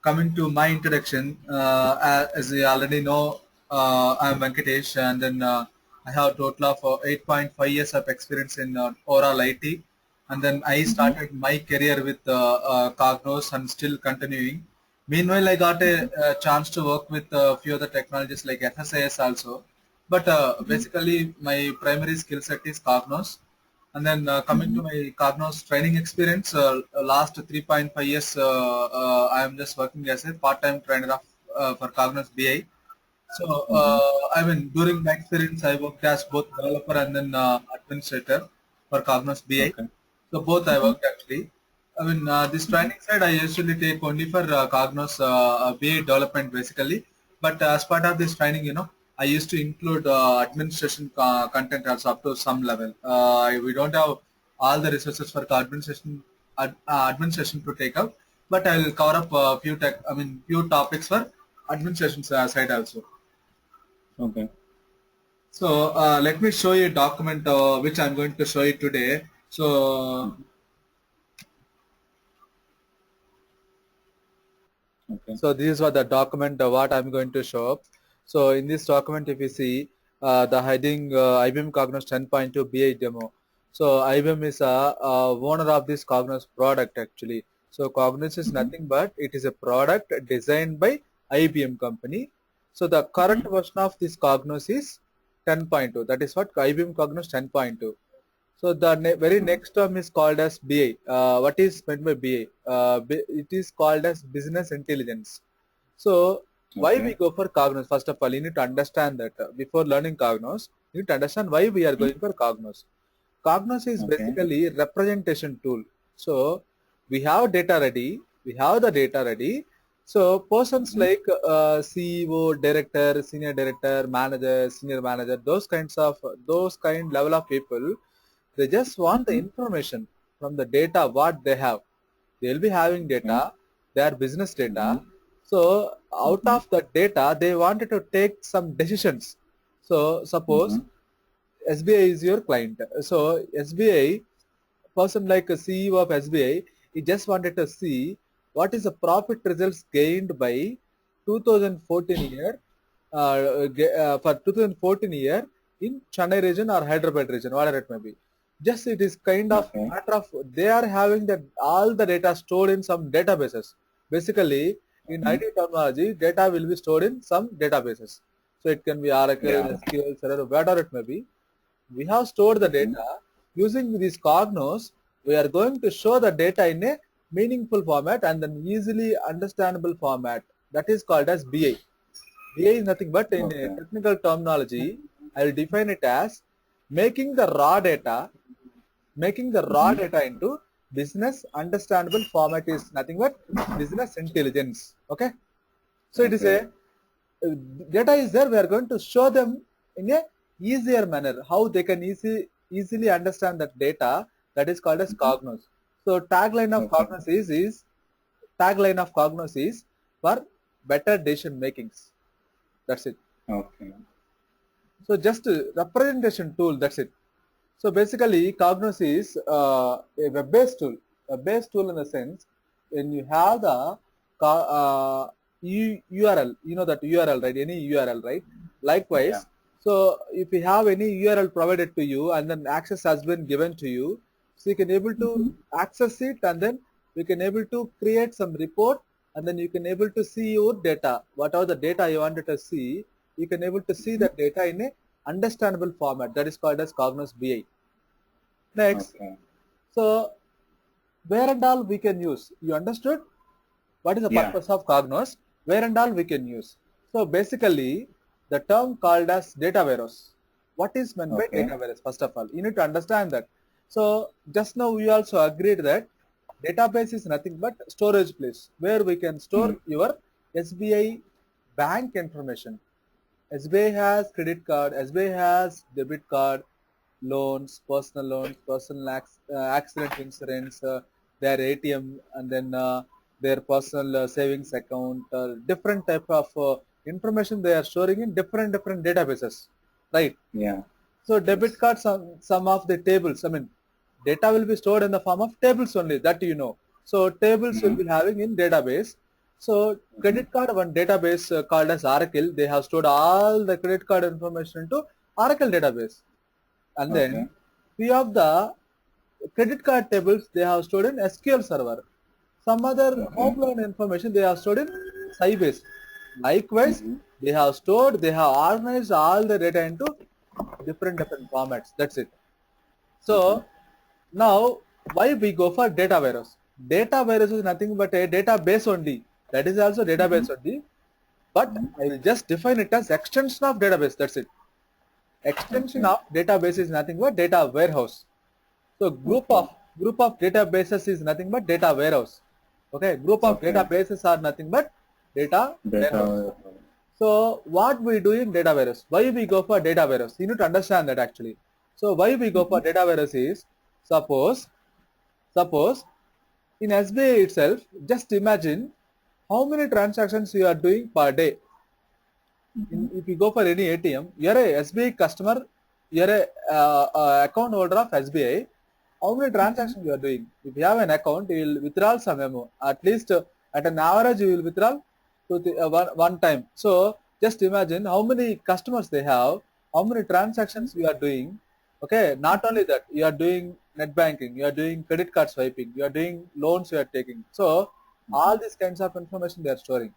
coming to my introduction, as you already know, I'm Venkatesh, and then I have a total of 8.5 years of experience in overall IT. And then I started my career with Cognos and still continuing. Meanwhile, I got a chance to work with a few other technologies like FSIS also. But basically, my primary skill set is Cognos. And then coming to my Cognos training experience, last 3.5 years, I am just working as a part-time trainer for Cognos BI. So, I mean, during my experience, I worked as both developer and then administrator for Cognos BI. Okay. So, both I worked actually. I mean, this training side I usually take only for Cognos BI development basically. But as part of this training, I used to include administration content also up to some level. We don't have all the resources for administration to take up, but I will cover up a few few topics for administration side also. Okay. So let me show you a document which I'm going to show you today. So Okay. So this is what the document what I'm going to show up. So in this document, if you see the heading IBM Cognos 10.2 BI demo. So IBM is a owner of this Cognos product actually. So Cognos is nothing but it is a product designed by IBM company. So the current version of this Cognos is 10.2. That is what IBM Cognos 10.2. So the very next term is called as BI. What is meant by BI? It is called as business intelligence. So why we Okay. go for Cognos? First of all, you need to understand that before learning Cognos, you need to understand why we are going for Cognos. Cognos is Okay. basically representation tool. So we have data ready. We have the data ready. So persons like CEO, director, senior director, manager, senior manager, those kind level of people, they just want the information from the data what they have. They will be having Okay. data, their business data. So out of the data, they wanted to take some decisions. So suppose SBI is your client. So SBI person like a CEO of SBI, he just wanted to see what is the profit results gained by 2014 year for 2014 year in Chennai region or Hyderabad region, whatever it may be. Just it is kind of Okay. matter of they are having that all the data stored in some databases. Basically, in Okay. IT terminology, data will be stored in some databases. So it can be Oracle, Yeah. SQL, Server, whatever it may be. We have stored the data. Using these Cognos, we are going to show the data in a meaningful format and an easily understandable format. That is called as BI. BI is nothing but in a Okay. technical terminology, I will define it as making the raw data into business understandable format is nothing but business intelligence. Okay. So it is Okay. a data is there. We are going to show them in a easier manner how they can easily understand that data. That is called as Cognos. So Okay. tagline of Cognos is for better decision makings. That's it. Okay. So just a representation tool. That's it. So basically, Cognos is a web-based tool. A based tool in the sense when you have the URL, you know that URL, right? Any URL, right? Yeah. Likewise, so if you have any URL provided to you and then access has been given to you, so you can able to access it and then you can able to create some report and then you can able to see your data. Whatever the data you wanted to see, you can able to see that data in a understandable format. That is called as Cognos BI. Next, Okay. so where and all we can use. You understood? What is the Yeah. purpose of Cognos? Where and all we can use. So basically, the term called as data warehouse. What is meant by Okay. data warehouse? First of all, you need to understand that. So just now we also agreed that database is nothing but storage place where we can store your SBI bank information. SBI has credit card, SBI has debit card, loans, personal accident insurance, their ATM, and then their personal savings account, different type of information they are storing in different databases, right? Yeah. So debit Yes. cards, some of the tables, I mean, data will be stored in the form of tables only, that you know. So tables will be having in database. So credit card, one database called as Oracle, they have stored all the credit card information into Oracle database. And then few of the credit card tables they have stored in SQL server. Some other home loan information they have stored in Sybase. Likewise, they have organized all the data into different formats. That's it. So now why we go for data warehouse? Data warehouse is nothing but a database only. That is also database only. But I will just define it as extension of database. That's it. Extension of database is nothing but data warehouse. So group of databases is nothing but data warehouse. Okay, group of databases are nothing but data warehouse. So what we do in data warehouse? Why we go for data warehouse? You need to understand that actually. So why we go for data warehouse is suppose in SBI itself, just imagine how many transactions you are doing per day. If you go for any ATM, you are a SBI customer, you are a account holder of SBI. How many transactions you are doing? If you have an account, you will withdraw some amount. At least at an average, you will withdraw one time. So just imagine how many customers they have, how many transactions you are doing. Okay, not only that, you are doing net banking, you are doing credit card swiping, you are doing loans you are taking. So all these kinds of information they are storing.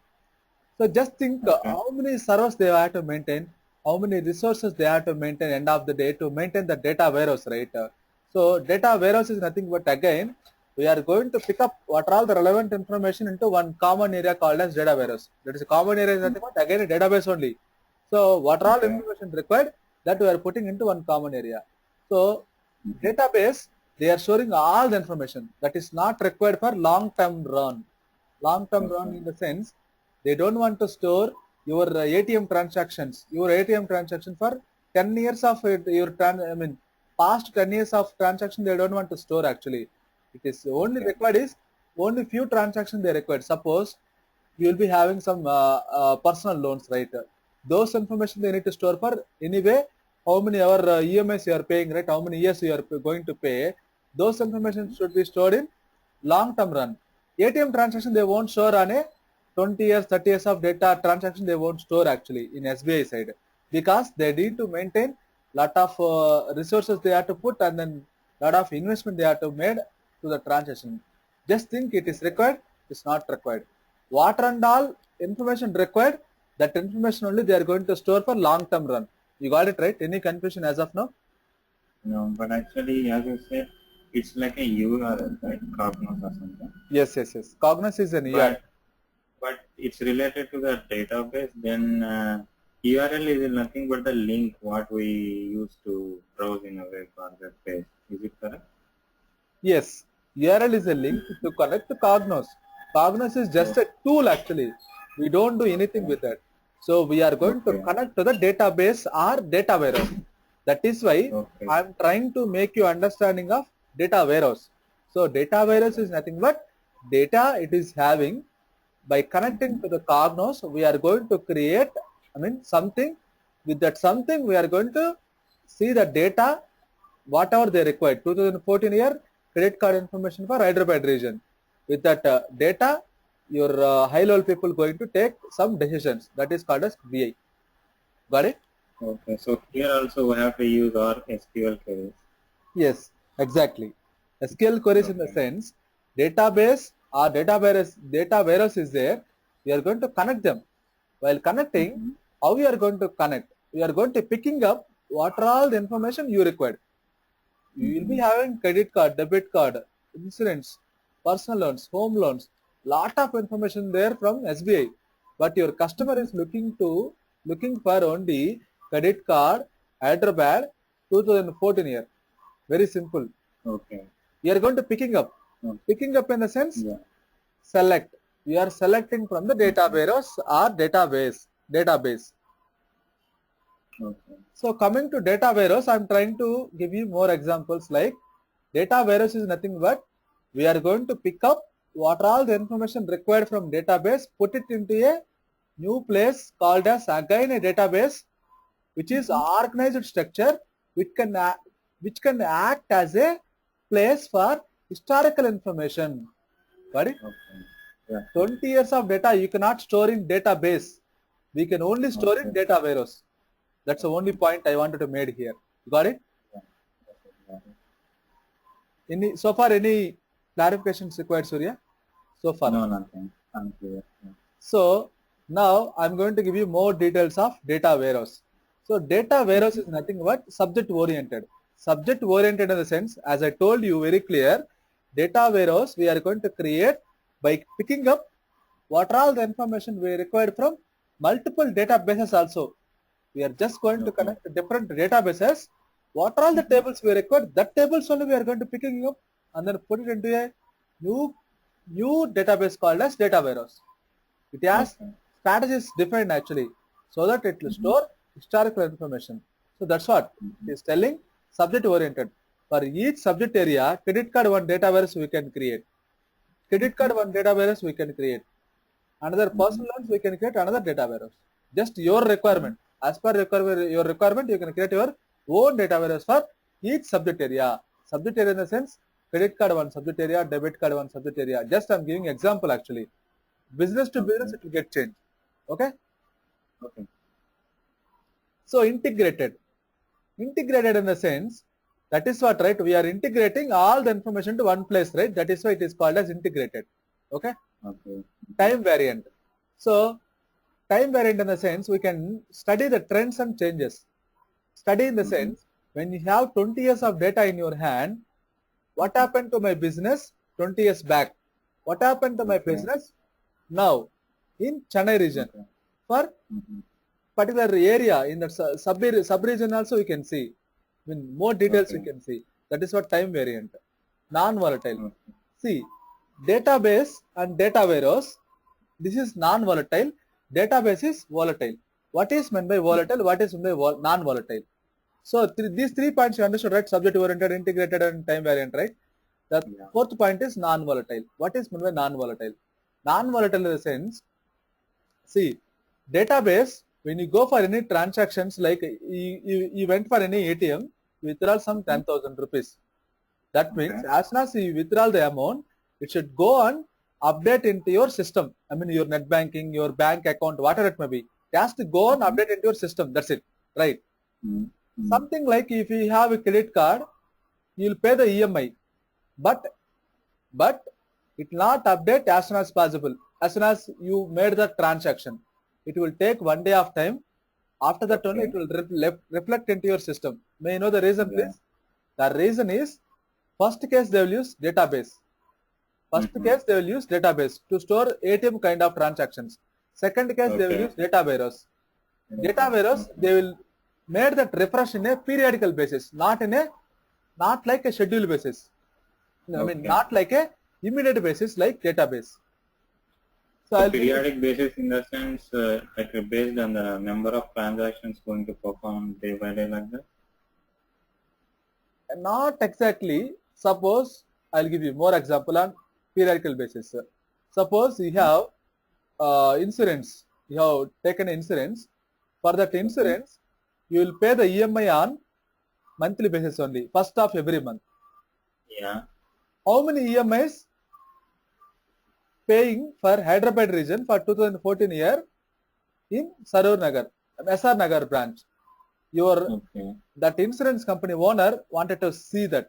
So just think how many servers they have to maintain, how many resources they have to maintain end of the day to maintain the data warehouse, right? So data warehouse is nothing but again, we are going to pick up what are all the relevant information into one common area called as data warehouse. That is a common area is nothing but again a database only. So what are all information required that we are putting into one common area. So database, they are storing all the information that is not required for long-term run. Long-term run in the sense, they don't want to store your ATM transactions, for 10 years of past 10 years of transaction they don't want to store actually. It is only required is only few transactions they required. Suppose you will be having some personal loans, right? Those information they need to store for anyway, how many hour EMIs you are paying, right? How many years you are going to pay. Those information should be stored in long-term run. ATM transaction they won't store on a 20 years, 30 years of data transaction they won't store actually in SBI side because they need to maintain lot of resources they have to put and then lot of investment they have to made to the transaction. Just think it is required, it's not required. What and all information required, that information only they are going to store for long-term run. You got it right? Any confusion as of now? No, but actually, as you said, it's like a URL, right? Cognos or something. Yes. Cognos is an URL. But it's related to the database, then URL is nothing but the link what we use to browse in a web or web page. Is it correct? Yes. URL is a link to connect to Cognos. Cognos is just a tool actually. We don't do anything with that. So we are going to connect to the database or data warehouse. That is why I am trying to make you understanding of data warehouse. So data warehouse is nothing but data it is having. By connecting to the Cognos, we are going to create, something. With that something, we are going to see the data, whatever they required. 2014 year credit card information for Hyderabad region. With that data, your high-level people going to take some decisions. That is called as BI. Got it? Okay. So here also we have to use our SQL queries. Yes, exactly. SQL queries in the sense, database or data warehouse is there. We are going to connect them. While connecting, how we are going to connect? We are going to picking up what are all the information you required. You will be having credit card, debit card, insurance, personal loans, home loans, lot of information there from SBI. But your customer is looking for only credit card, Hyderabad, 2014 year. Very simple. Okay. We are going to picking up. Picking up in the sense, select. We are selecting from the data warehouse or database. Okay. So coming to data warehouse, I am trying to give you more examples like data warehouse is nothing but we are going to pick up what are all the information required from database, put it into a new place called as again a database, which is organized structure which can act as a place for historical information. Got it? Okay. Yeah. 20 years of data you cannot store in database. We can only store in Okay. data warehouse. That's the only point I wanted to make here. You got it? Yeah. Okay, got it. So far any clarifications required, Surya? So far. No, nothing. I'm clear. Yeah. So now I'm going to give you more details of data warehouse. So data warehouse is nothing but subject oriented. Subject oriented in the sense, as I told you very clear, data warehouse we are going to create by picking up what are all the information we required from multiple databases also. We are just going to Okay. connect different databases. What are all the tables we require? That tables only we are going to picking up and then put it into a new database called as data warehouse. It has Okay. strategies defined actually so that it will store historical information. So that's what it is telling, subject oriented. For each subject area, credit card one data warehouse we can create. Credit card one data warehouse we can create. Another personal loans we can create another data warehouse. Just your requirement. As per your requirement, you can create your own data warehouse for each subject area. Subject area in the sense, credit card one subject area, debit card one subject area. Just I'm giving example actually. Business to business, Okay. it will get changed. Okay. Okay. So integrated. Integrated in the sense, that is what, right? We are integrating all the information to one place, right? That is why it is called as integrated. Okay. Okay. Time variant. So time variant in the sense, we can study the trends and changes. Study in the sense, when you have 20 years of data in your hand, what happened to my business 20 years back? What happened to my Okay. business now in Chennai region? Okay. For particular area in the sub-region also we can see. I mean, more details we Okay. can see. That is what time variant. Non-volatile. Okay. See, database and data warehouse, this is non-volatile. Database is volatile. What is meant by volatile? What is meant by non-volatile? So these 3 points you understood, right? Subject oriented, integrated, and time variant, right? The Yeah. fourth point is non-volatile. What is meant by non-volatile? Non-volatile in the sense, see, database, when you go for any transactions, like you went for any ATM, you withdraw some 10,000 rupees. That means Okay. as soon as you withdraw the amount, it should go and update into your system. I mean, your net banking, your bank account, whatever it may be. It has to go and update into your system. That's it, right? Something like if you have a credit card, you'll pay the EMI, but it will not update as soon as possible. As soon as you made the transaction, it will take 1 day of time. After that only it will reflect into your system. May you know the reason, Yeah. please? The reason is, first case they will use database. First case they will use database to store ATM kind of transactions. Second case they will Okay. use data warehouse. Data warehouse they will make that refresh in a periodical basis, not like a schedule basis. I mean, Okay. not like a immediate basis like database. So So I'll give you periodic basis in the sense, like based on the number of transactions going to perform day by day like that? not exactly. Suppose I'll give you more example on periodical basis. Suppose you have insurance. You have taken insurance. For that insurance, you will pay the EMI on monthly basis only, first of every month. Yeah. How many EMIs paying for Hyderabad region for 2014 year in Sarur Nagar, SR Nagar branch? Okay. That insurance company owner wanted to see that.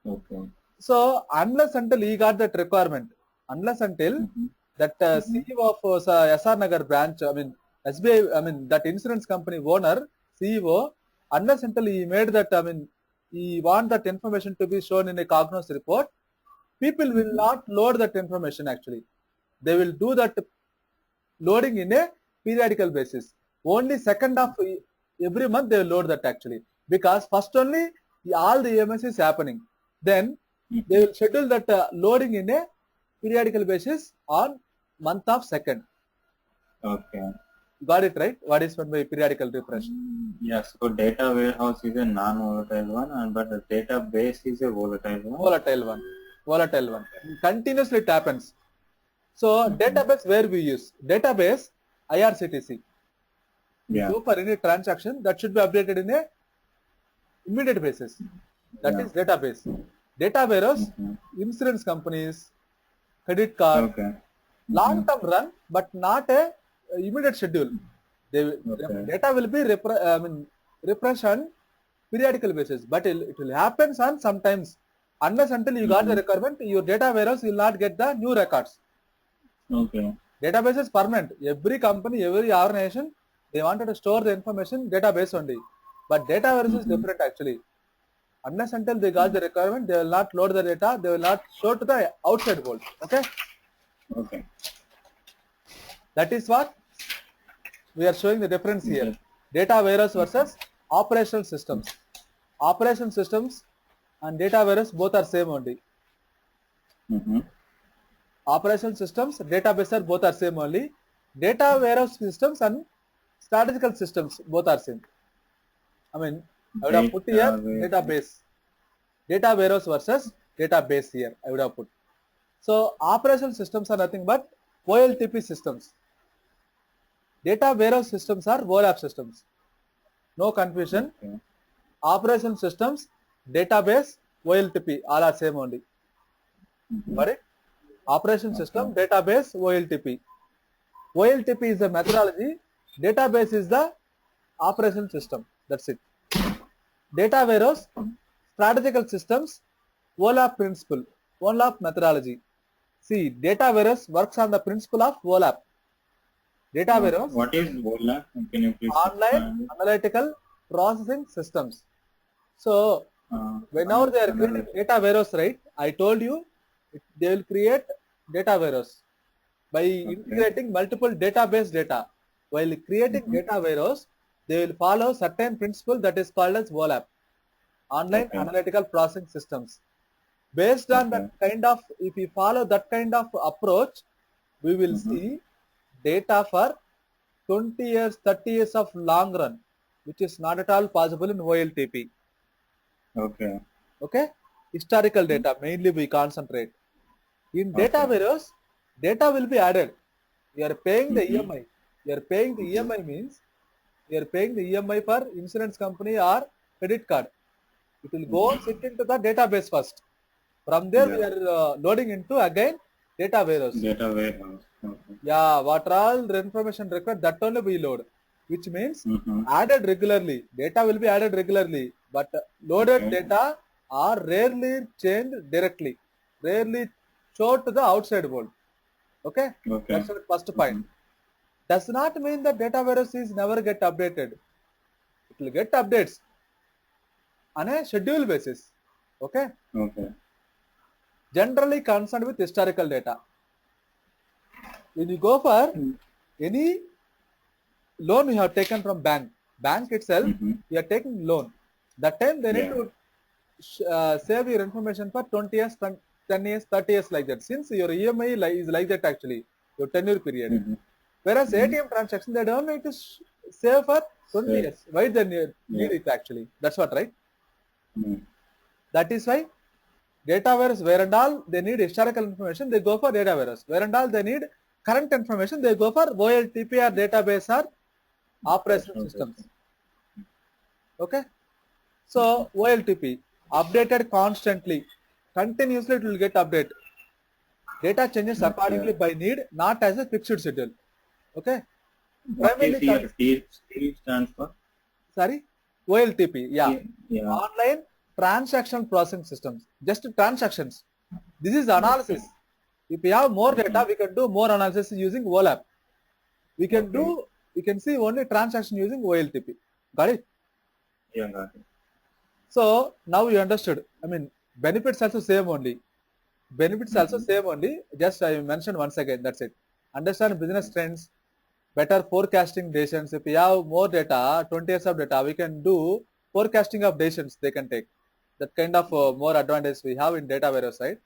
Okay. So unless until he got that requirement, unless until that CEO of SR Nagar branch, I mean SBI, I mean that insurance company owner, CEO, unless until he made that, I mean he want that information to be shown in a Cognos report, people will not load that information actually. They will do that loading in a periodical basis. Only second of every month they will load that actually. Because first only all the EMS is happening. Then they will schedule that loading in a periodical basis on month of second. Okay. Got it right? What is meant by periodical refresh? Yes. So data warehouse is a non-volatile one, but the database is a volatile one. Volatile one. Volatile one. Continuously it happens. So database where we use? Database IRCTC. Yeah. So for any transaction that should be updated in a immediate basis. That is database. Data warehouse, insurance companies, credit card, Okay. long-term run, but not a immediate schedule. Okay. Data will be refreshed on periodical basis, but it will happen on sometimes. Unless until you got the requirement, your data warehouse will not get the new records. Okay. Database is permanent. Every company, every organization, they wanted to store the information database only. But data warehouse is different actually. Unless until they got the requirement, they will not load the data, they will not show to the outside world. Okay? Okay. That is what we are showing the difference here. Okay. Data warehouse versus operational systems. Operation systems and data warehouse both are same only. Operational systems, database are both are same only. Data warehouse systems and statistical systems both are same. I mean, I would have put here database. Data warehouse versus database here, I would have put. So, operational systems are nothing but OLTP systems. Data warehouse systems are OLAP systems. No confusion. Okay. Operational systems, database, OLTP, all are same only. Correct? Operation system, database, OLTP. OLTP is the methodology, database is the operation system. That's it. Data warehouse, strategical systems, OLAP principle, OLAP methodology. See, data warehouse works on the principle of OLAP. Data warehouse. What is OLAP? Can you please Online analytical processing systems. So, whenever they are creating data warehouse, right? I told you they will create data warehouse by integrating multiple database data. While creating data warehouse, they will follow certain principle that is called as OLAP, online analytical processing systems. Based on that kind of, if we follow that kind of approach, we will see data for 20 years, 30 years of long run, which is not at all possible in OLTP. Okay. Okay? Historical data, mainly we concentrate. In data warehouse, data will be added. You are paying the EMI. You are paying the EMI means, you are paying the EMI for insurance company or credit card. It will go sit into the database first. From there, we are loading into again data warehouse. Data warehouse. Okay. Yeah, what all the information required, that only we load, which means added regularly. Data will be added regularly, but loaded data are rarely changed directly, rarely shown to the outside world. Okay? That's the first point. Does not mean that data warehouse is never get updated. It will get updates on a schedule basis. Okay? Okay. Generally concerned with historical data. When you go for any loan you have taken from bank itself, you are taking loan. That time they need to save your information for 20 years, 10 years, 30 years like that. Since your EMI is like that actually, your tenure period. Whereas ATM transaction, they don't need to save for 20 years. Why they need it actually? That's what, right? That is why data warehouse, where and all they need historical information, they go for data warehouse. Where and all they need current information, they go for OLTP or database or operational systems. Okay? So, OLTP, updated constantly. Continuously it will get updated. Data changes accordingly by need, not as a fixed schedule. Okay? What is here? T stands for? Sorry? OLTP, yeah. Online transactional processing systems. Just transactions. This is analysis. If we have more data, we can do more analysis using OLAP. We can do, we can see only transaction using OLTP. Got it? Yeah, got it. So, now you understood. I mean, benefits also same only. Benefits also same only. Just I mentioned once again, that's it. Understand business trends, better forecasting decisions. If we have more data, 20 years of data, we can do forecasting of decisions they can take. That kind of more advantage we have in data warehouse side.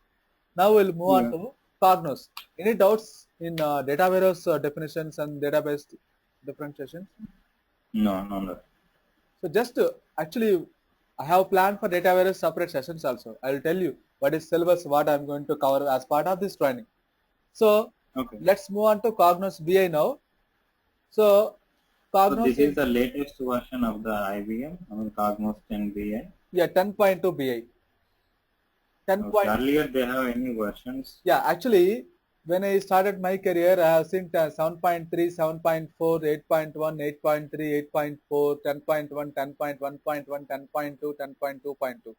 Now we'll move on to Cognos. Any doubts in data warehouse definitions and database differentiations? No, no. So just actually, I have planned for data warehouse separate sessions also. I will tell you what is syllabus, what I am going to cover as part of this training. So let's move on to Cognos BI now. So Cognos. So this is the latest version of the IBM, Cognos 10 BI. Yeah, 10.2 BI. 10. Earlier they have any versions? Yeah, actually when I started my career, I have seen 7.3, 7.4, 8.1, 8.3, 8.4, 10.1, 10.1.1, 10.2, 10.2.2.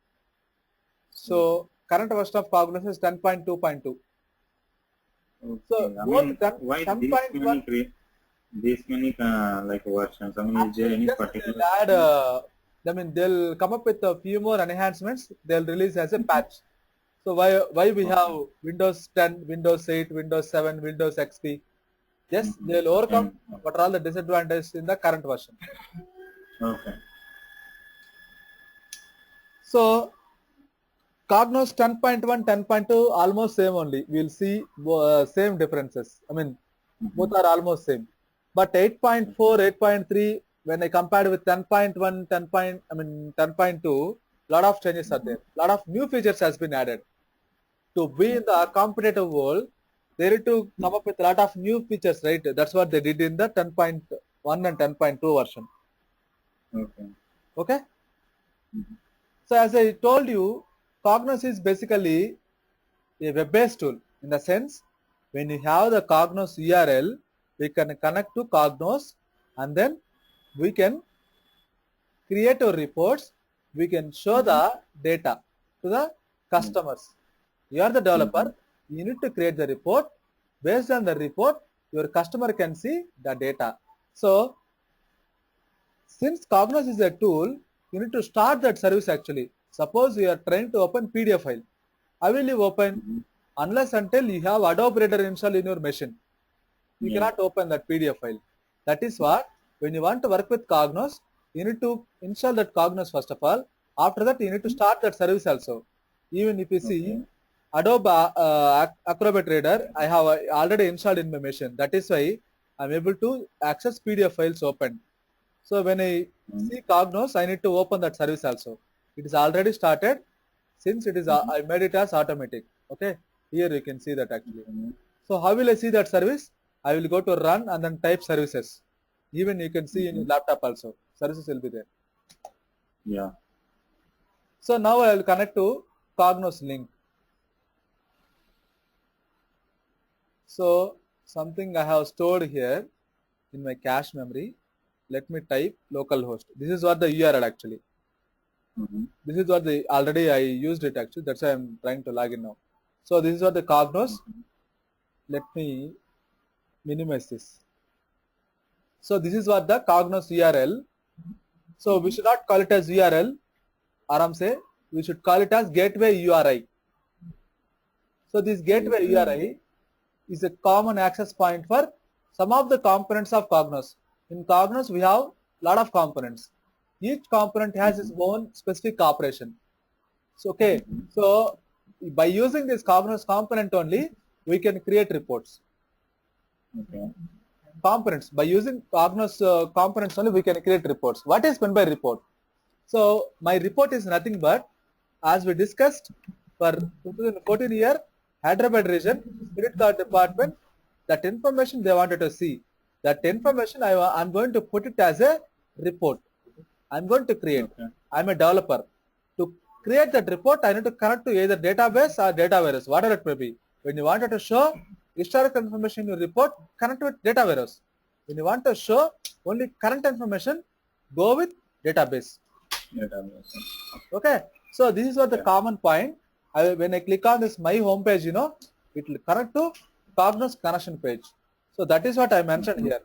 So current version of Cognos is 10.2.2. So Okay. I both mean, 10, why these many 10.1, these many like versions? I mean, is there actually any just particular? they'll add, I mean, they'll come up with a few more enhancements. They'll release as a patch. So why we have Okay. Windows 10, Windows 8, Windows 7, Windows XP? Yes, Mm-hmm. they'll overcome And what are all the disadvantages in the current version. okay. So Cognos 10.1, 10.2 almost same only. We'll see same differences. I mean, Mm-hmm. both are almost same. But 8.4, 8.3, when I compared with 10.1, 10 point, I mean 10.2, lot of changes are Mm-hmm. there. Lot of new features has been added. To be in the competitive world, they need to come up with a lot of new features, right? That's what they did in the 10.1 and 10.2 version. Okay. Okay. Mm-hmm. So as I told you, Cognos is basically a web-based tool in the sense when you have the Cognos URL, we can connect to Cognos and then we can create our reports. We can show the data to the customers. You are the Mm-hmm. developer. You need to create the report. Based on the report, your customer can see the data. So since Cognos is a tool, you need to start that service actually. Suppose you are trying to open PDF file. How will you open? Mm-hmm. Unless until you have Adobe Reader installed in your machine. You Yeah. cannot open that PDF file. That is what, when you want to work with Cognos, you need to install that Cognos first of all. After that, you need to start that service also. Even if you see Okay. Adobe Acrobat Reader, I have already installed in my machine. That is why I'm able to access PDF files open. So when I Mm-hmm. see Cognos, I need to open that service also. It is already started. Since it is, Mm-hmm. I made it as automatic. Okay, here you can see that actually. Okay. So how will I see that service? I will go to run and then type services. Even you can see in Mm-hmm. your laptop also. Services will be there. Yeah. So now I will connect to Cognos link. So something I have stored here in my cache memory. Let me type localhost. This is what the URL actually. Mm-hmm. This is what the already I used it actually. That's why I'm trying to log in now. So this is what the Cognos. Mm-hmm. Let me minimize this. So this is what the Cognos URL. So we Mm-hmm. should not call it as URL. Aram say we should call it as gateway URI. So this gateway Gateway. URI is a common access point for some of the components of Cognos. In Cognos we have lot of components. Each component has its Mm-hmm. own specific operation. So okay, Mm-hmm. so by using this Cognos component only, we can create reports. Okay. Components. By using Cognos components only, we can create reports. What is meant by report? So my report is nothing but, as we discussed, for 2014 year, Hyderabad region, Spirit Card Department, that information they wanted to see. That information I'm going to put it as a report. I'm going to create. Okay. I'm a developer. To create that report, I need to connect to either database or data warehouse, whatever it may be. When you wanted to show historical information in your report, connect with data warehouse. When you want to show only current information, go with database. Database. Okay. So this is what the Yeah. common point. When I click on this my home page, it will connect to Cognos connection page. So that is what I mentioned Mm-hmm. here.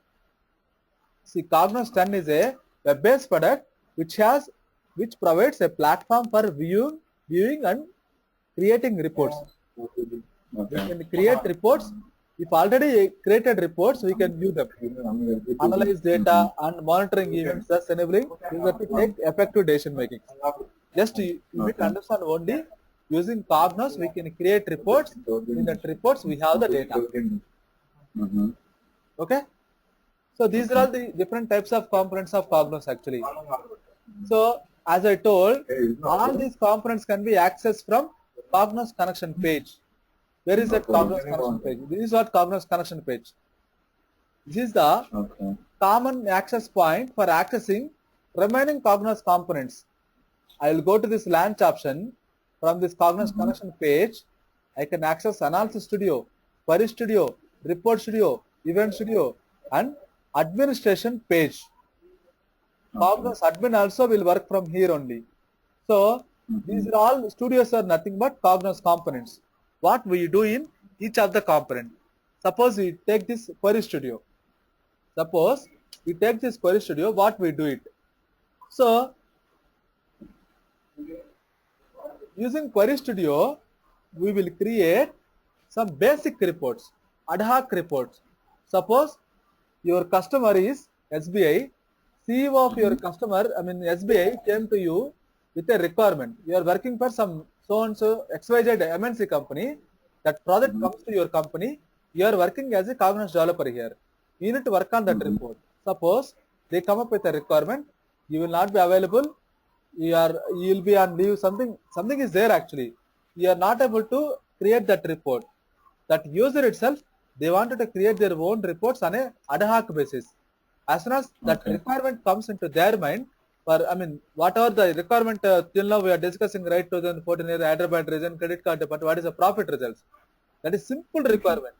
See, Cognos 10 is a web-based product which provides a platform for viewing and creating reports. We Okay. can create reports. If already created reports, we can view them, analyze Mm-hmm. data, and monitoring events, thus enabling user to take effective decision making. Just you need to Okay. understand only using Cognos, we can create reports. In that reports, we have the data. Mm-hmm. Okay. So these are Okay. all the different types of components of Cognos actually. So as I told, all these components can be accessed from Cognos connection page. Where is that Cognos connection page? This is what Cognos connection page. This is the Okay. common access point for accessing remaining Cognos components. I will go to this launch option. From this Cognos Mm-hmm. connection page, I can access Analysis Studio. Query Studio, Report Studio, Event Studio, and administration page. Cognos admin also will work from here only. So these are all studios are nothing but Cognos components. What we do in each of the component. Suppose we take this Query Studio. Suppose we take this Query Studio, what we do it. So using Query Studio, we will create some basic reports, ad hoc reports. Suppose your customer is SBI, CEO of your customer, SBI came to you with a requirement. You are working for some so-and-so XYZ MNC company. That project comes to your company. You are working as a Cognos developer here. You need to work on that report. Suppose they come up with a requirement. You will not be available. You will be on leave. Something is there actually. You are not able to create that report. That user itself, they wanted to create their own reports on a ad hoc basis. As soon as that requirement comes into their mind, whatever the requirement till now we are discussing, right, 2014 year Hyderabad region credit card, but what is the profit results? That is simple requirement.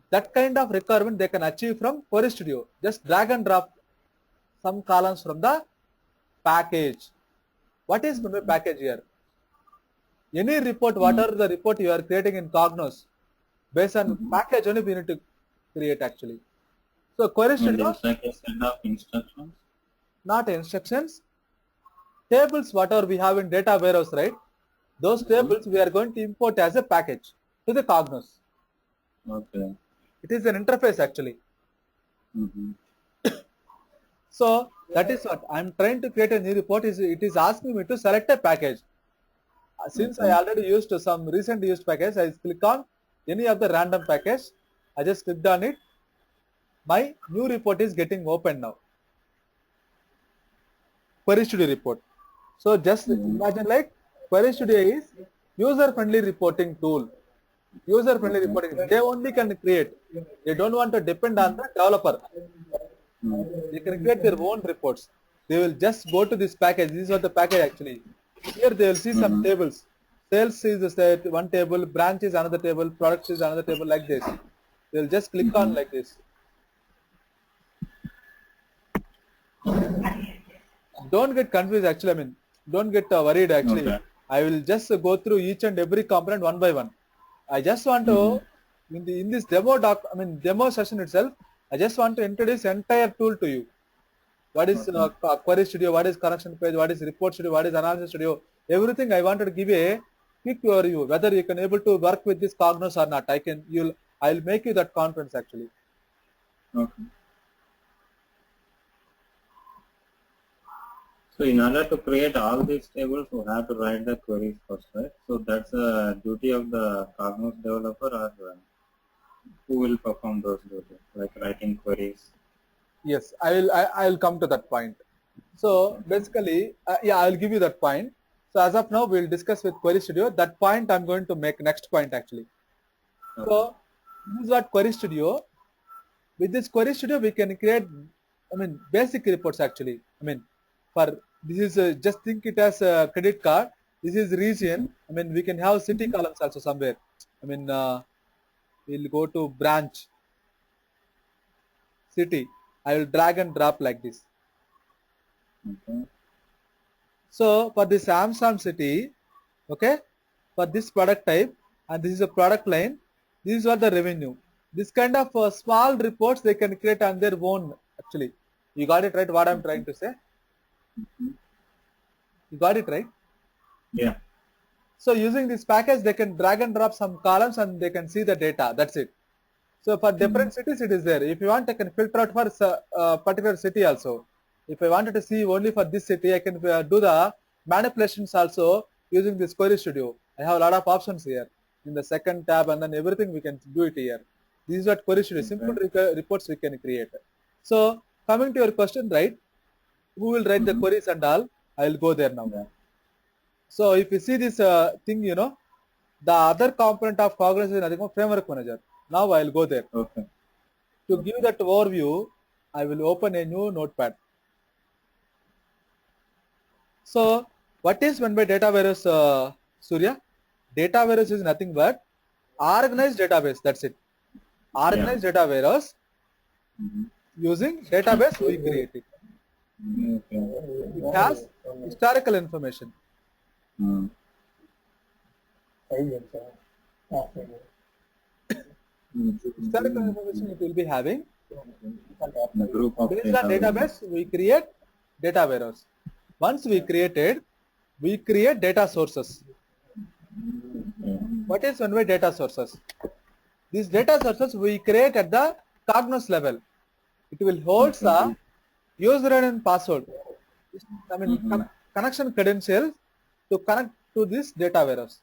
That kind of requirement they can achieve from Query Studio. Just drag and drop some columns from the package. What is the package here? Any report, whatever the report you are creating in Cognos, based on package only we need to create actually. So Query Studio, like a set of instructions? Not instructions. Tables, whatever we have in data warehouse, right? Those tables we are going to import as a package to the Cognos. Okay. It is an interface actually. So that is what I am trying to create a new report. It is asking me to select a package. Since I already used some recent used package, I click on any of the random package. I just clicked on it. My new report is getting open now. Query Studio report. So just imagine like Query Studio is user-friendly reporting tool. User-friendly reporting. They only can create. They don't want to depend on the developer. They can create their own reports. They will just go to this package. This is what the package actually. Here they will see some tables. Sales is one table, branch is another table, products is another table, like this. They will just click on like this. Don't get confused actually. Don't get worried actually. Okay. I will just go through each and every component one by one. I just want to in this demo session itself, I just want to introduce entire tool to you. What is Query Studio, what is connection page, what is report studio, what is analysis studio, everything I wanted to give a quick overview, whether you can able to work with this Cognos or not. I'll make you that conference actually. Okay. So in order to create all these tables, we have to write the queries first, right? So that's a duty of the Cognos developer, or who will perform those duties, like writing queries? Yes, I'll come to that point. So basically, I'll give you that point. So as of now, we'll discuss with Query Studio. That point I'm going to make next point actually. Okay. So this is what Query Studio. With this Query Studio, we can create, basic reports actually. For this is just think it as a credit card. This is region. We can have city columns also somewhere. We'll go to branch, city. I will drag and drop like this. Okay. So for this Samsung city, okay, for this product type, and this is a product line, this is what the revenue. This kind of small reports they can create on their own actually. You got it right what I'm trying to say? You got it right? Yeah. So using this package, they can drag and drop some columns and they can see the data. That's it. So for different cities, it is there. If you want, I can filter out for a particular city also. If I wanted to see only for this city, I can do the manipulations also using this Query Studio. I have a lot of options here in the second tab, and then everything we can do it here. This is what Query Studio, simple reports we can create. So coming to your question, right? Who will write the queries and all? I will go there now. Yeah. So if you see this thing, the other component of Cognos is nothing but framework manager. Now I will go there. Okay. To give that overview, I will open a new notepad. So what is meant by data warehouse, Surya? Data warehouse is nothing but organized database. That's it. Organized data warehouse using database we create it. It has historical information. Historical information it will be having. Group of Based on database, we create data warehouse. Once we created, we create data sources. What is one way data sources? These data sources we create at the Cognos level. It will hold the username and password. I mean connection credentials to connect to this data warehouse.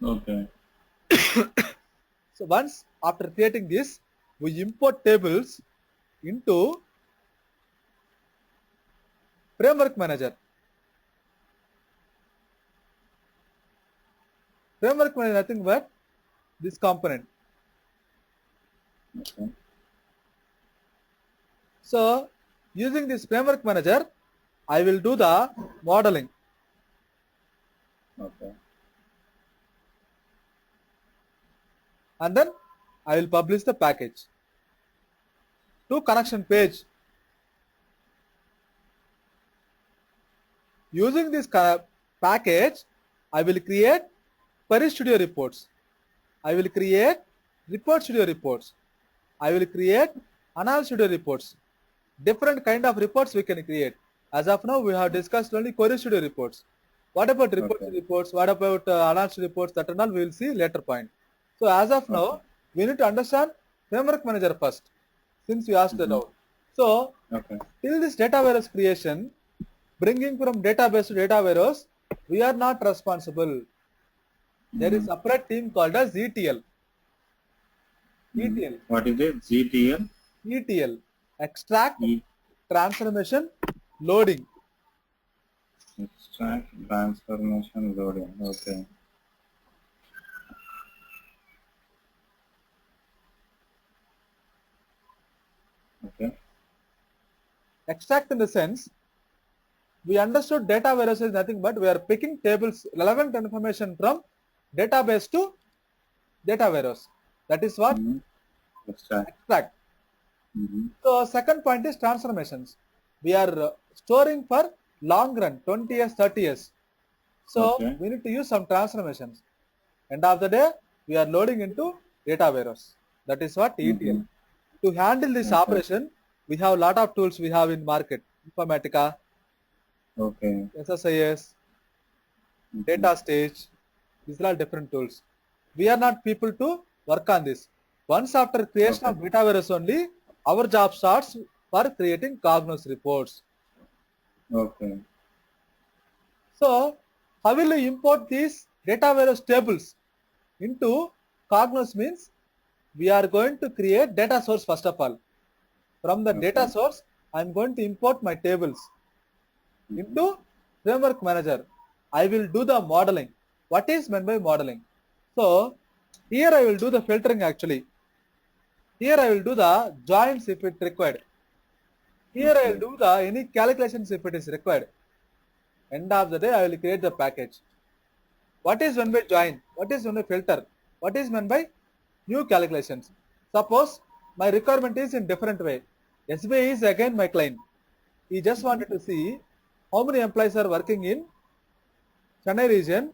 Okay. So once after creating this, we import tables into framework manager. Framework manager is nothing but this component. Okay. So using this framework manager, I will do the modeling. Okay. And then I will publish the package to connection page. Using this package, I will create Query Studio reports. I will create Report Studio reports. I will create Analysis Studio reports. Different kind of reports we can create. As of now, we have discussed only Query Studio reports. What about report reports? What about Analysis reports? That and all we will see later point. So as of now, we need to understand framework manager first, since you asked that out. So till this data warehouse creation, bringing from database to data warehouse, we are not responsible. There is a separate team called as ETL. ETL. What is it? GTL? ETL. Extract, transformation, loading. Extract, transformation, loading. Okay. Okay. Extract in the sense, we understood data warehouse is nothing but we are picking tables, relevant information from database to data warehouse. That is what? Extract. So second point is transformations. We are storing for long run, 20 years, 30 years. So we need to use some transformations. End of the day, we are loading into data warehouse. That is what ETL. To handle this operation, we have a lot of tools we have in market. Informatica, SSIS, data stage. These are all different tools. We are not people to work on this. Once after creation of data warehouse only, our job starts for creating Cognos reports. Okay. So how will you import these data warehouse tables into Cognos? Means we are going to create data source first of all. From the data source, I am going to import my tables into framework manager. I will do the modeling. What is meant by modeling? So here I will do the filtering actually. Here I will do the joins if it required. Here I will do the any calculations if it is required. End of the day I will create the package. What is meant by join? What is meant by filter? What is meant by new calculations? Suppose my requirement is in different way. SBI is again my client. He just wanted to see how many employees are working in Chennai region.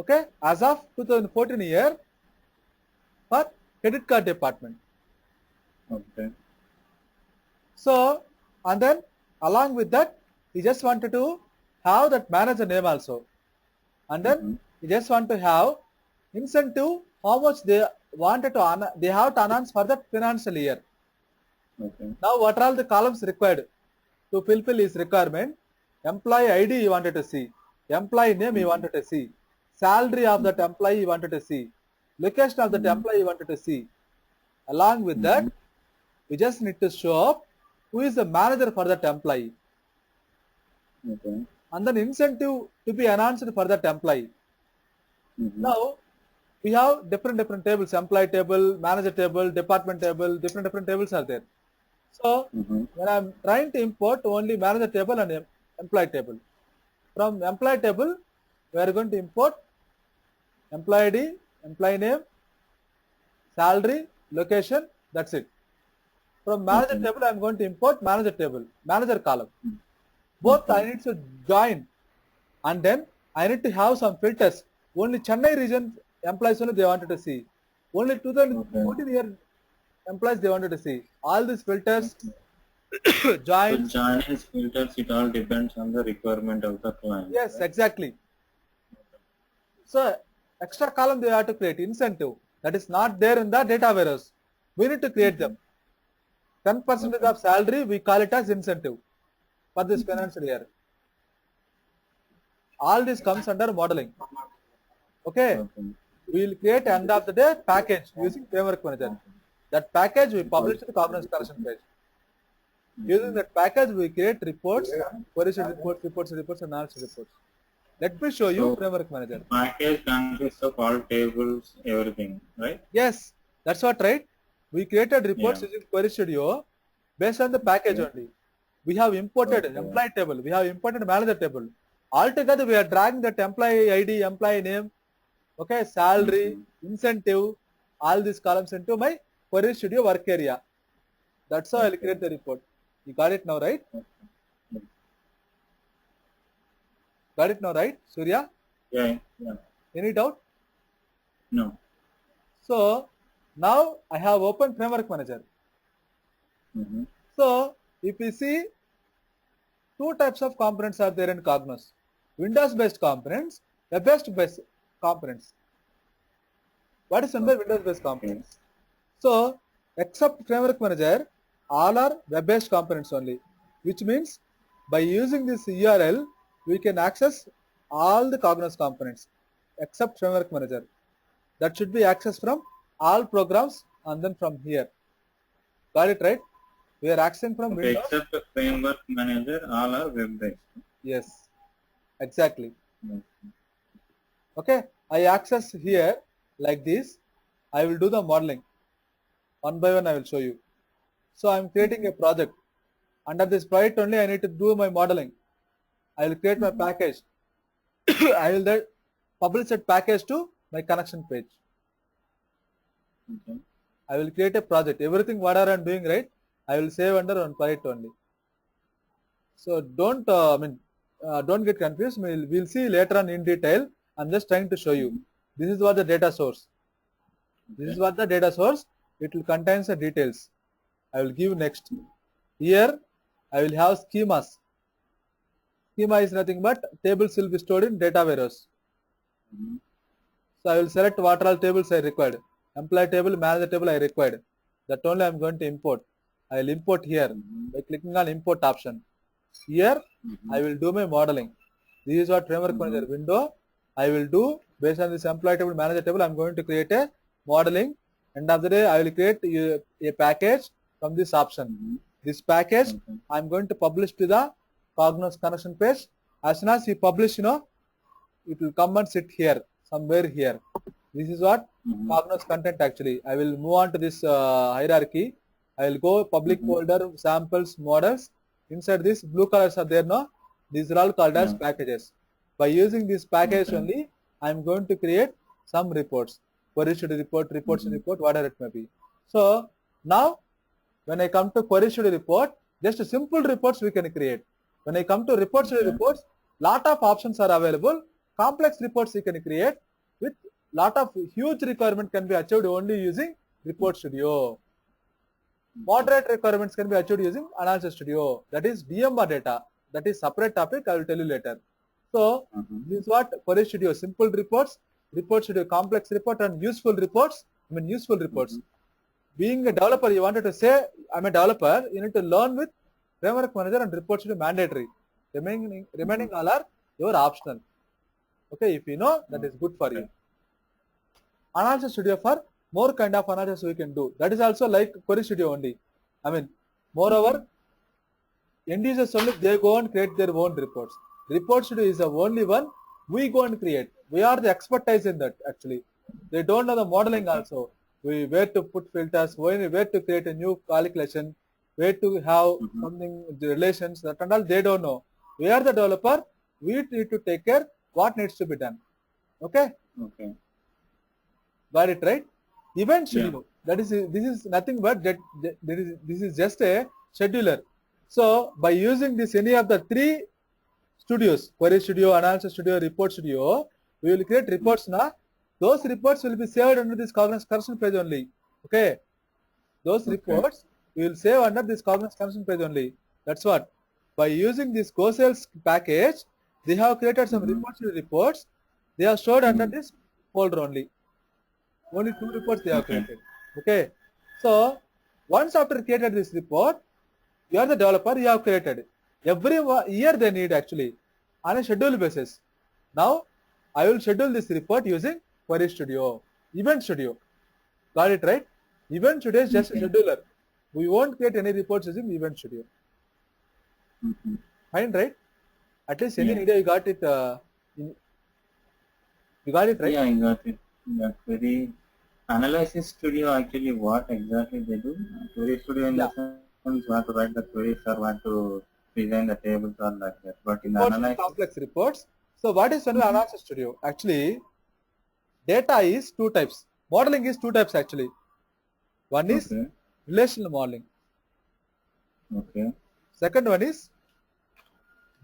Okay, as of 2014 year for credit card department. Okay. So and then along with that, he just wanted to have that manager name also. And then he just want to have incentive how much they wanted to they have to announce for that financial year. Now what are all the columns required to fulfill his requirement? Employee ID he wanted to see, employee name he wanted to see, salary of that employee he wanted to see, location of that employee he wanted to see. Along with that, we just need to show up who is the manager for that employee. And then incentive to be announced for that employee. Now we have different tables, employee table, manager table, department table, different tables are there. So when I am trying to import only manager table and employee table. From employee table, we are going to import employee ID, employee name, salary, location, that's it. From manager Okay. table, I'm going to import manager table, manager column. Both I need to join, and then I need to have some filters. Only Chennai region employees only they wanted to see. Only 2014 year employees they wanted to see. All these filters, So joins. joiners, filters, it all depends on the requirement of the client, Yes, right? exactly. So extra column they have to create incentive that is not there in the data warehouse. We need to create them. 10% Okay. of salary we call it as incentive for this financial year. All this comes under modeling. Okay. Okay. We will create end of the day package using framework manager. That package we publish to the Cognos collection page. Using that package we create reports, queries reports, analysis reports. Let me show you So framework manager. package consists of all tables, everything, right? Yes, that's what, right? We created reports Yeah. using Query Studio based on the package Okay. only. We have imported Okay. employee table. We have imported manager table. Altogether, we are dragging that employee ID, employee name, okay, salary, incentive, all these columns into my Query Studio work area. That's how I'll Okay. create the report. You got it now, right? Got it now, right, Surya? Yeah. Yeah. Any doubt? No. So now I have opened framework manager. Mm-hmm. So if you see, two types of components are there in Cognos. Windows-based components, web-based components. What is under Windows-based components? So, except Framework Manager, all are web-based components only, which means by using this URL, we can access all the Cognos components except Framework Manager. That should be accessed from all programs and then from here. Got it, right? We are accessing from Okay. Windows. Except the framework manager, all are web-based. Yes, exactly. Okay. Okay, I access here like this. I will do the modeling. One by one I will show you. So I am creating a project. Under this project only I need to do my modeling. I will create my package. I will then publish that package to my connection page. Okay. I will create a project. Everything whatever I am doing, right, I will save under one project only. So don't don't get confused. We'll see later on in detail. I'm just trying to show you. This is what the data source. This is what the data source. It will contain the details. I will give next. Here I will have schemas. Schema is nothing but tables will be stored in data warehouse. Mm-hmm. So I will select what all tables I required. Employee table, manager table I required. That only I am going to import. I will import here by clicking on import option. Here I will do my modeling. This is what framework manager window. I will do based on this employee table, manager table. I am going to create a modeling. End of the day, I will create a package from this option. This package I am going to publish to the Cognos connection page. As soon as you publish, it will come and sit here, somewhere here. This is what Cognos content actually. I will move on to this hierarchy. I will go public folder, samples, models. Inside this, blue colors are there now. These are all called as packages. By using this package only, I am going to create some reports. Query Studio report, reports report, whatever it may be. So now, when I come to Query Studio report, just simple reports we can create. When I come to Report Studio reports, lot of options are available. Complex reports you can create with lot of huge requirement can be achieved only using Report Studio. Moderate requirements can be achieved using Analysis Studio. That is DMR data. That is separate topic. I will tell you later. So this is what Query Studio simple reports, Report Studio complex report, and useful reports. Useful reports. Being a developer, you wanted to say I'm a developer. You need to learn with Framework Manager and Report Studio mandatory. Remaining all are your optional. Okay, if you know, that is good for you. Analysis Studio for more kind of analysis we can do. That is also like Query Studio only. Moreover, end users only they go and create their own reports. Report Studio is the only one we go and create. We are the expertise in that actually. They don't know the modeling also. Where to put filters, where to create a new calculation, where to have something, the relations, that and all they don't know. We are the developer. We need to take care what needs to be done. Okay? Okay. Got it, right? Event Yeah. schedule. That is, this is nothing but this is just a scheduler. So by using this any of the three studios, query studio, analysis studio, report studio, we will create reports now. Those reports will be saved under this Cognos correction page only. Okay. Those Okay. reports we will save under this Cognos correction page only. That's what. By using this co-sales package, they have created some reports. They are stored under this folder only. Only 2 reports they have Okay. created. Okay. So once after created this report, you are the developer, you have created. Every year they need actually on a schedule basis. Now I will schedule this report using Query Studio, Event Studio. Got it, right? Event Studio is just a scheduler. We won't create any reports using Event Studio. Fine, right? At least any idea you got it. You got it, right? Yeah, I got it. That query analysis studio actually what exactly they do? Query studio in the sense what to write the queries or what to design the tables or like that. But in Reports, analysis, complex reports. So what is general analysis studio? Actually, data is 2 types. Modeling is 2 types actually. One is okay, relational modeling. okay, Second one is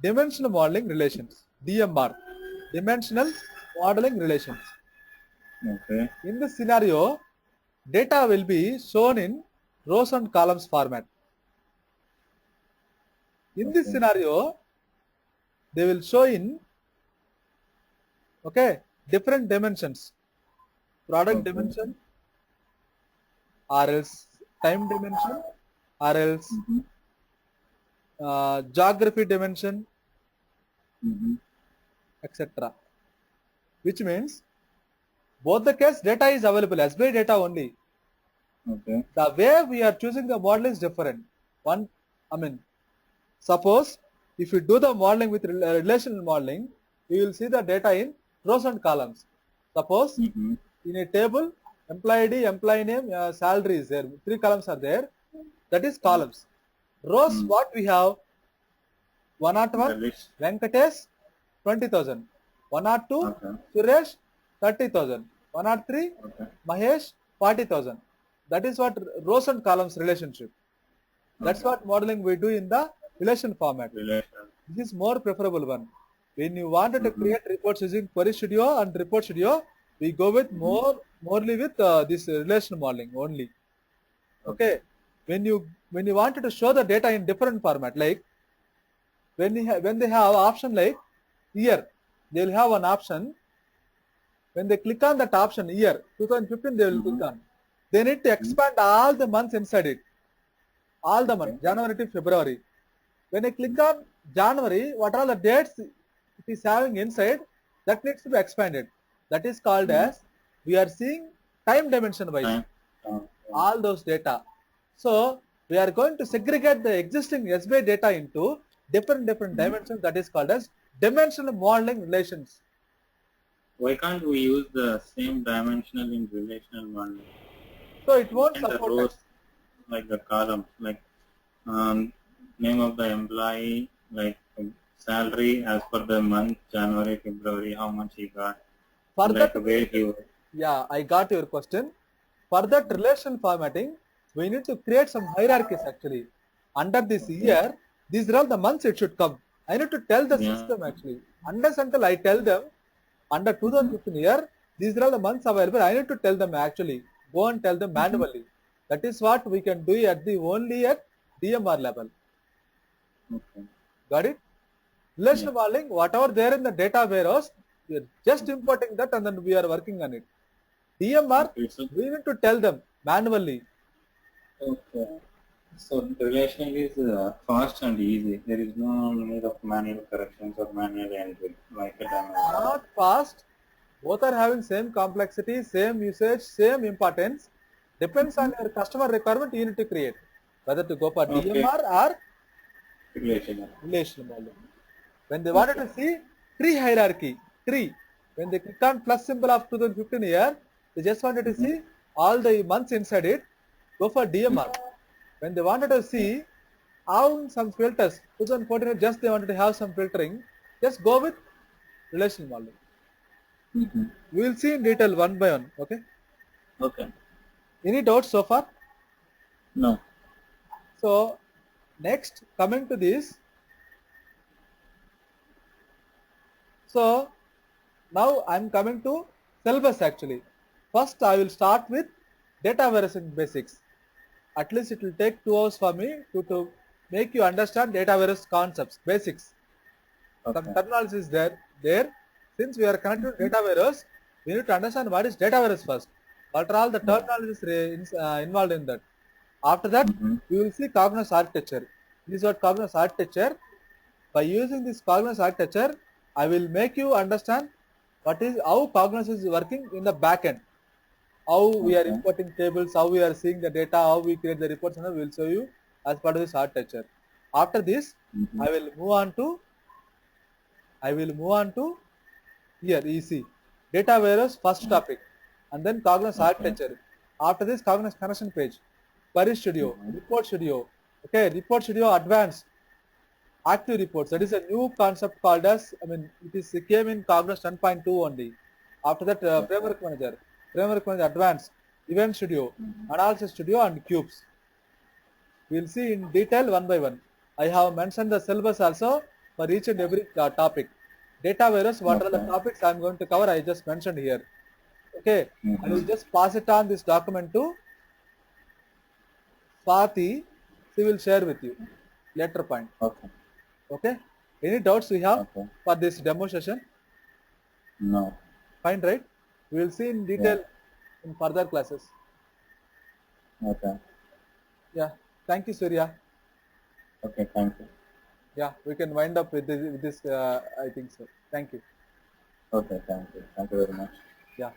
dimensional modeling relations. DMR. Dimensional modeling relations. okay, In this scenario, data will be shown in rows and columns format. In this scenario, they will show in different dimensions. Product dimension, or else time dimension, or else geography dimension, etc. Which means both the case data is available, SBI data only. okay, The way we are choosing the model is different. Suppose if you do the modeling with relational modeling, you will see the data in rows and columns. Suppose in a table, employee ID, employee name, salary is there. 3 columns are there. That is columns. Rows, what we have? 101, Venkatesh, 20,000. 102, Suresh, 30,000. 103, Mahesh, 40,000. That is what rows and columns relationship. That's what modeling we do in the relation format. This is more preferable one. When you wanted to create reports using Query Studio and Report Studio, we go with morely with this relational modeling only. Okay. When you wanted to show the data in different format, like when they have option like year, they will have an option. When they click on that option year 2015, they will click on. They need to expand all the months inside it. All the months, January to February. When I click on January, what are the dates it is having inside, that needs to be expanded. That is called as, we are seeing time dimension wise, all those data. So we are going to segregate the existing SBI data into different dimensions. That is called as dimensional modeling relations. Why can't we use the same dimensional in relational modeling? So it won't And the support rows, that. like the columns, like name of the employee, like salary as per the month, January, February, how much he got. For like that, where he yeah, I got your question. For that relation formatting, we need to create some hierarchies actually. Under this year, these are all the months it should come. I need to tell the system actually. Unless until I tell them, under 2015 year, these are all the months available, I need to tell them actually. Go and tell them manually. That is what we can do at the only at DMR level. Got it? Relational modeling, whatever there in the data warehouse, we are just importing that and then we are working on it. DMR, we need to tell them manually. Okay. So relational is fast and easy. There is no need of manual corrections or manual entry like a dimension. Not fast. Both are having same complexity, same usage, same importance. Depends on your customer requirement you need to create. Whether to go for DMR or relational modeling. When they wanted to see tree hierarchy, when they click on plus symbol of 2015 year, they just wanted to see all the months inside it, go for DMR. When they wanted to see how some filters, 2014 just they wanted to have some filtering, just go with relational modeling. We will see in detail one by one, okay? Okay. Any doubts so far? No. So next coming to this, so now I'm coming to syllabus actually. First I will start with data warehousing basics. At least it will take 2 hours for me to make you understand data warehouse concepts, basics. Some Okay. terminology is there. Since we are connected to data warehouse, we need to understand what is data warehouse first. What are all the Yeah. terminologies involved in that. After that, Mm-hmm. we will see Cognos architecture. This is what Cognos architecture. By using this Cognos architecture, I will make you understand what is how Cognos is working in the backend. How we are Okay. importing tables, how we are seeing the data, how we create the reports, and we will show you as part of this architecture. After this, Mm-hmm. I will move on to I will move on to here EC data warehouse first topic, and then Cognos Okay. architecture. After this, Cognos connection page, Query Studio, Mm-hmm. Report Studio. Okay, Report Studio advanced active reports. That is a new concept called as it came in Cognos 10.2 only. After that, Okay. Framework Manager advanced, Event Studio, Mm-hmm. Analysis Studio, and Cubes. We will see in detail one by one. I have mentioned the syllabus also for each and every topic. Data warehouse, what are the Okay. topics I am going to cover, I just mentioned here. Okay, I will Mm-hmm. just pass it on this document to Swati. She will share with you later point. Okay. Okay, any doubts we have Okay. for this demo session? No. Fine, right? We will see in Yeah. detail in further classes. Okay. Yeah, thank you, Surya. Okay. Thank you. Yeah, we can wind up with this I think so. Thank you. Okay. Thank you. Thank you very much. Yeah.